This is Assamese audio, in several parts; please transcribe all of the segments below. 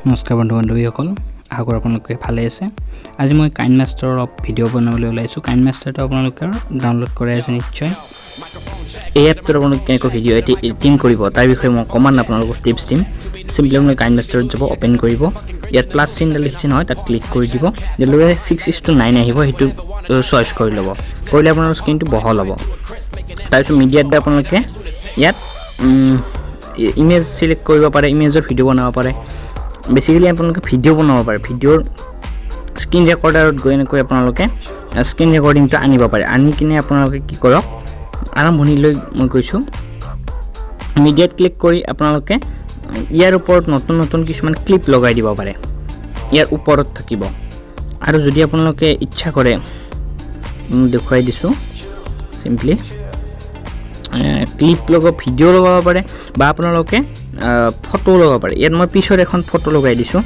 নমস্কাৰ বন্ধু-বান্ধৱীসকল, আশা কৰোঁ আপোনালোকে ভালে আছে। আজি মই কাইনমাষ্টাৰৰ ভিডিঅ' বনাবলৈ ওলাইছোঁ। কাইনমাষ্টাৰটো আপোনালোকে ডাউনলোড কৰাই আছে নিশ্চয়। এই এপটোত আপোনালোকে কেনেকৈ ভিডিঅ' এডিটিং কৰিব তাৰ বিষয়ে মই অকণমান আপোনালোকক টিপছ দিম। চিম্পলি আপোনালোকে কাইনমাষ্টাৰত যাব, অ'পেন কৰিব, ইয়াত প্লাছ চিনডাল দেখিছে নহয়, তাত ক্লিক কৰি দিব। যেতিয়ালৈকে 6:9 আহিব সেইটো চইচ কৰি ল'ব। কৰিলে আপোনাৰ স্ক্ৰীনটো বহল হ'ব। তাৰপিছত মিডিয়াত আপোনালোকে ইয়াত ইমেজ চিলেক্ট কৰিব পাৰে, ইমেজৰ ভিডিঅ' বনাব পাৰে। বেচিকেলি আপোনালোকে ভিডিঅ' বনাব পাৰে। ভিডিঅ'ৰ স্ক্ৰীন ৰেকৰ্ডাৰত গৈ এনেকৈ আপোনালোকে স্ক্ৰীন ৰেকৰ্ডিংটো আনিব পাৰে। আনি কিনে আপোনালোকে কি কৰক, আৰম্ভণিলৈ মই কৈছোঁ, মিডিয়াত ক্লিক কৰি আপোনালোকে ইয়াৰ ওপৰত নতুন নতুন কিছুমান ক্লিপ লগাই দিব পাৰে। ইয়াৰ ওপৰত থাকিব। আৰু যদি আপোনালোকে ইচ্ছা কৰে, দেখুৱাই দিছোঁ চিম্পলি, ক্লিপ লগাব, ভিডিঅ' লগাব পাৰে বা আপোনালোকে ফটো লগাব পাৰে। ইয়াত মই পিছত এখন ফটো লগাই দিছোঁ।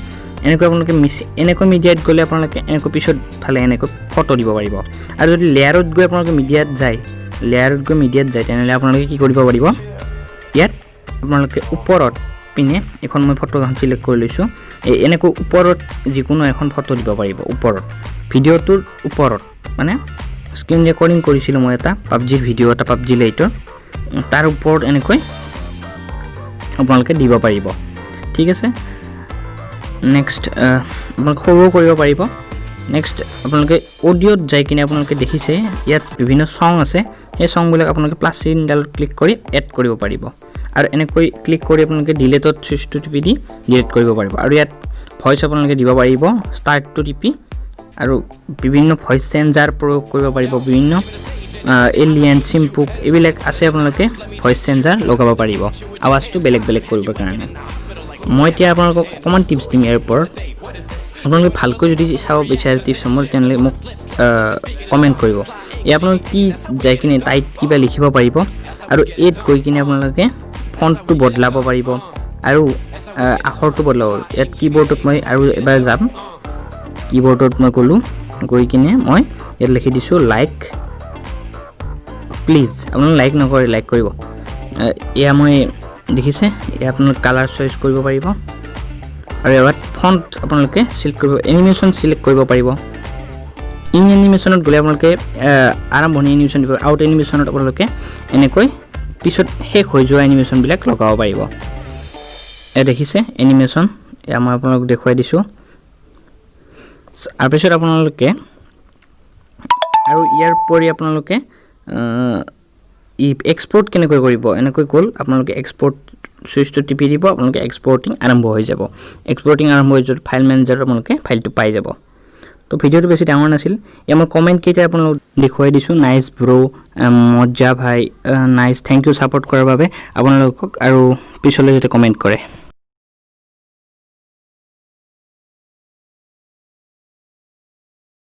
এনেকৈ আপোনালোকে এনেকৈ মিডিয়াত গ'লে আপোনালোকে এনেকৈ পিছত ফালে এনেকৈ ফটো দিব পাৰিব। আৰু যদি লেয়াৰত গৈ আপোনালোকে মিডিয়াত যায়, তেনেহ'লে আপোনালোকে কি কৰিব পাৰিব, ইয়াত আপোনালোকে ওপৰত পিনে এখন মই ফটো এখন চিলেক্ট কৰি লৈছোঁ। এনেকৈ ওপৰত যিকোনো এখন ফটো দিব পাৰিব। ওপৰত ভিডিঅ'টোৰ ওপৰত, মানে স্ক্ৰীন ৰেকৰ্ডিং কৰিছিলোঁ মই এটা পাবজিৰ ভিডিঅ' এটা, পাবজি লাইটৰ, তাৰ ওপৰত এনেকৈ আপোনালোকে দিব পাৰিব। ঠিক আছে। নেক্সট আপোনালোকে সৰুও কৰিব পাৰিব। নেক্সট আপোনালোকে অডিঅ'ত যাই কিনে আপোনালোকে দেখিছে ইয়াত বিভিন্ন ছং আছে। সেই ছংবিলাক আপোনালোকে প্লাছ চিনডালত ক্লিক কৰি এড কৰিব পাৰিব। আৰু এনেকৈ ক্লিক কৰি আপোনালোকে ডিলেটত চুইচটো টিপি দি ডিলেট কৰিব পাৰিব। আৰু ইয়াত ভইচ আপোনালোকে দিব পাৰিব, ষ্টাৰ্টটো টিপি। আৰু বিভিন্ন ভইচ চেঞ্জাৰ প্ৰয়োগ কৰিব পাৰিব। বিভিন্ন এলিয়েন, চিম্পুক এইবিলাক আছে, আপোনালোকে ভইচ চেঞ্জাৰ লগাব পাৰিব আৱাজটো বেলেগ বেলেগ কৰিবৰ কাৰণে। মই এতিয়া আপোনালোকক অকণমান টিপছ দিম ইয়াৰ ওপৰত। আপোনালোকে ভালকৈ যদি চাব বিচাৰে টিপছসমূহ, তেনেহ'লে মোক কমেণ্ট কৰিব। এই আপোনালোকে কি যাই কিনে টাইপ কিবা লিখিব পাৰিব। আৰু এইত গৈ কিনে আপোনালোকে ফণ্টটো বদলাব পাৰিব আৰু আখৰটো বদলাব। ইয়াত কীবৰ্ডত মই আৰু এবাৰ যাম, কীবৰ্ডত মই গ'লোঁ, গৈ কিনে মই ইয়াত লিখি দিছোঁ লাইক প্লিজ। আপোনালোকে লাইক নকৰে, লাইক কৰিব। এয়া মই দেখিছে, এয়া আপোনালোকে কালাৰ চইচ কৰিব পাৰিব। আৰু ইয়াত ফণ্ট আপোনালোকে চিলেক্ট কৰিব, এনিমেশ্যন চিলেক্ট কৰিব পাৰিব। ইন এনিমেশ্যনত গ'লে আপোনালোকে আৰম্ভণি এনিমেশ্যন দিব, আউট এনিমেশ্যনত আপোনালোকে এনেকৈ পিছত শেষ হৈ যোৱা এনিমেশ্যনবিলাক লগাব পাৰিব। এয়া দেখিছে এনিমেশ্যন, এয়া মই আপোনালোকক দেখুৱাই দিছোঁ। তাৰপিছত আপোনালোকে আৰু ইয়াৰ উপৰি আপোনালোকে এক্সপৰ্ট কেনেকৈ কৰিব, এনেকৈ গ'ল আপোনালোকে এক্সপৰ্ট চুইচটো টিপি দিব, আপোনালোকে এক্সপৰ্টিং আৰম্ভ হৈ যাব। এক্সপৰ্টিং আৰম্ভ হৈ যোৱাৰ ফাইল মেনেজাৰত আপোনালোকে ফাইলটো পাই যাব। তো ভিডিঅ'টো বেছি ডাঙৰ নাছিল। এয়া মই কমেণ্টকেইটা আপোনালোকক দেখুৱাই দিছোঁ। নাইচ ব্ৰ', মজ্জা ভাই, নাইচ, থেংক ইউ ছাপোৰ্ট কৰাৰ বাবে আপোনালোকক, আৰু পিছলৈ যাতে কমেণ্ট কৰে।